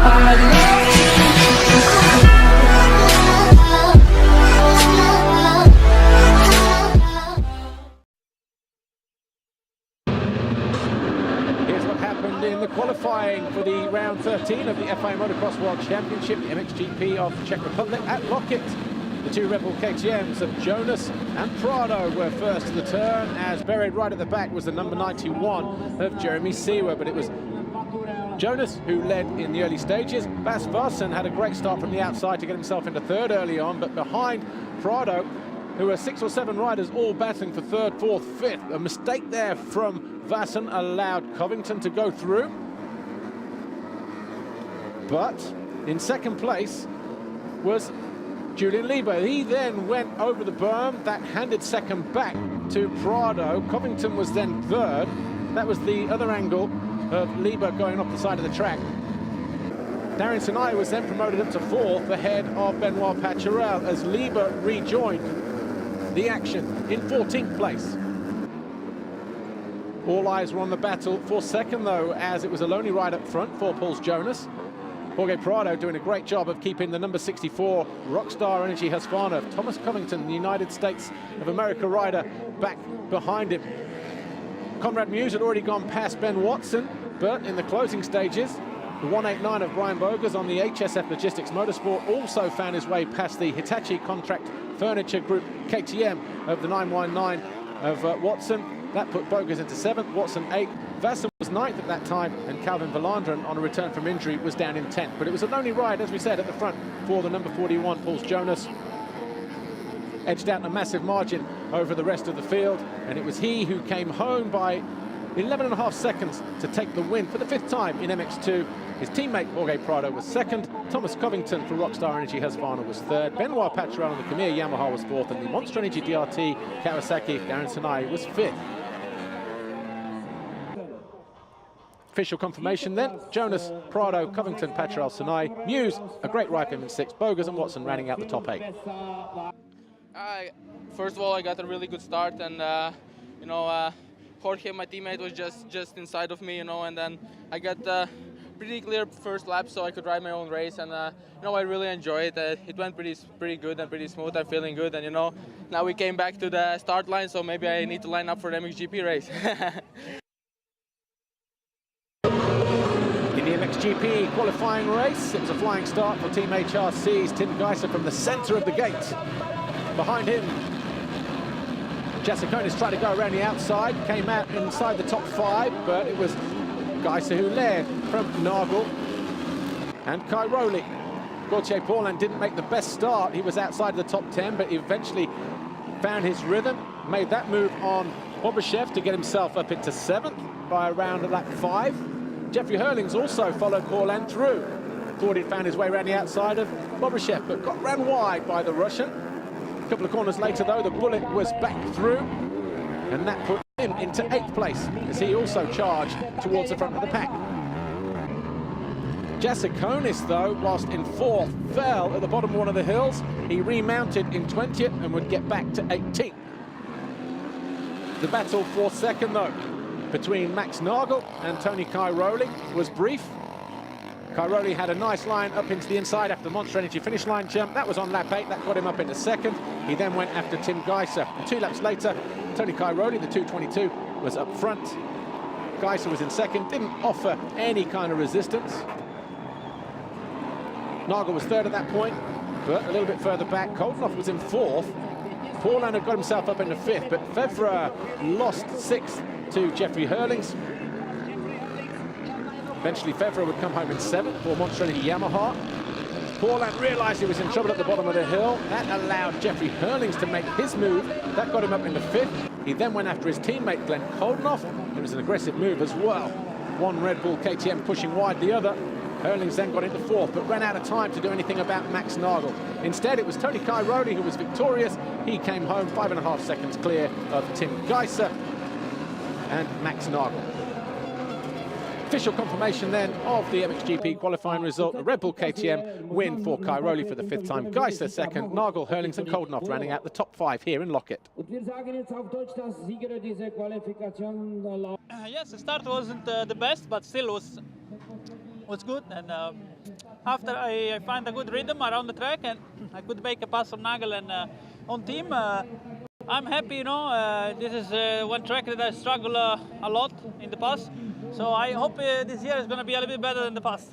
In the qualifying for the round 13 of the FIA Motocross World Championship, the MXGP of the Czech Republic at Lockett. The two Red Bull KTMs of Jonas and Prado were first to the turn, as buried right at the back was the number 91 of Jeremy Seewer, but it was Jonas who led in the early stages. Bas Vassen had a great start from the outside to get himself into third early on, but behind Prado, who were 6 or 7 riders all battling for third, fourth, fifth. A mistake there from Vassen allowed Covington to go through. But in second place was Julian Lieber. He then went over the berm. That handed second back to Prado. Covington was then third. That was the other angle of Lieber going off the side of the track. Darren Sinai was then promoted up to fourth ahead of Benoit Paturel as Lieber rejoined the action in 14th place. All eyes were on the battle for second, though, as it was a lonely ride up front for Paul's Jonas. Jorge Prado doing a great job of keeping the number 64 Rockstar Energy Husqvarna. Thomas Covington, the United States of America rider, back behind him. Conrad Muse had already gone past Ben Watson, but in the closing stages, the 189 of Brian Bogers on the HSF Logistics Motorsport also found his way past the Hitachi Contract Furniture Group KTM of the 919 of Watson. That put Bogers into 7th, Watson 8th. Vassen was 9th at that time, and Calvin Verlanderen, on a return from injury, was down in 10th. But it was a lonely ride, as we said, at the front for the number 41, Paul's Jonas. Edged out a massive margin over the rest of the field, and it was he who came home by 11.5 seconds to take the win for the 5th time in MX2. His teammate Jorge Prado was 2nd, Thomas Covington for Rockstar Energy Husqvarna was 3rd, Benoit Paturel on the Khmer Yamaha was 4th, and the Monster Energy DRT Kawasaki Darren Sinai was 5th. Official confirmation then: Jonas, Prado, Covington, Paturel, Sinai, Muse, a great ride for him in 6th, Bogers and Watson rounding out the top 8. First of all, I got a really good start, and Jorge, my teammate, was just inside of me, and then I got pretty clear first lap, so I could ride my own race, and I really enjoyed it. It went pretty good and pretty smooth. I'm feeling good, and now we came back to the start line, so maybe I need to line up for the MXGP race. In the MXGP qualifying race, it was a flying start for Team HRC's Tim Geiser from the centre of the gate. Behind him, Jasikonis tried to go around the outside, came out inside the top 5, but it was Geiser who led from Nagel and Cairoli. Gauthier Paulin didn't make the best start. He was outside of the top 10, but eventually found his rhythm, made that move on Bobashev to get himself up into 7th by around lap 5. Jeffrey Hurlings also followed Paulin through. Thought he'd found his way around the outside of Bobashev, but got ran wide by the Russian. A couple of corners later, though, the bullet was back through, and that put him into 8th place, as he also charged towards the front of the pack. Jasikonis, though, whilst in 4th, fell at the bottom of one of the hills. He remounted in 20th and would get back to 18th. The battle for 2nd, though, between Max Nagel and Tony Cairoli was brief. Cairoli had a nice line up into the inside after the Monster Energy finish line jump. That was on lap 8, that got him up into 2nd. He then went after Tim Geiser. And 2 laps later, Tony Cairoli, the 222, was up front. Geiser was in 2nd, didn't offer any kind of resistance. Nagel was 3rd at that point, but a little bit further back, Koldenoff was in 4th. Paulin had got himself up into 5th, but Fevre lost 6th to Jeffrey Hurlings. Eventually Fevre would come home in 7th for Monster Energy Yamaha. Paulin realised he was in trouble at the bottom of the hill. That allowed Jeffrey Hurlings to make his move. That got him up into 5th. He then went after his teammate Glenn Koldenoff. It was an aggressive move as well. One Red Bull KTM pushing wide the other. Hurlings then got into 4th, but ran out of time to do anything about Max Nagel. Instead, it was Tony Cairoli who was victorious. He came home 5.5 seconds clear of Tim Geiser and Max Nagel. Official confirmation then of the MXGP qualifying result. A Red Bull KTM win for Cairoli for the 5th time. Geiser 2nd, Nagel, Hurlings and Koldenoff rounding out the top 5 here in Lockett. Yes, the start wasn't the best, but still was good, and after I find a good rhythm around the track and I could make a pass on Nagel and on team, I'm happy, you know. This is one track that I struggle a lot in the past. So I hope this year is going to be a little bit better than the past.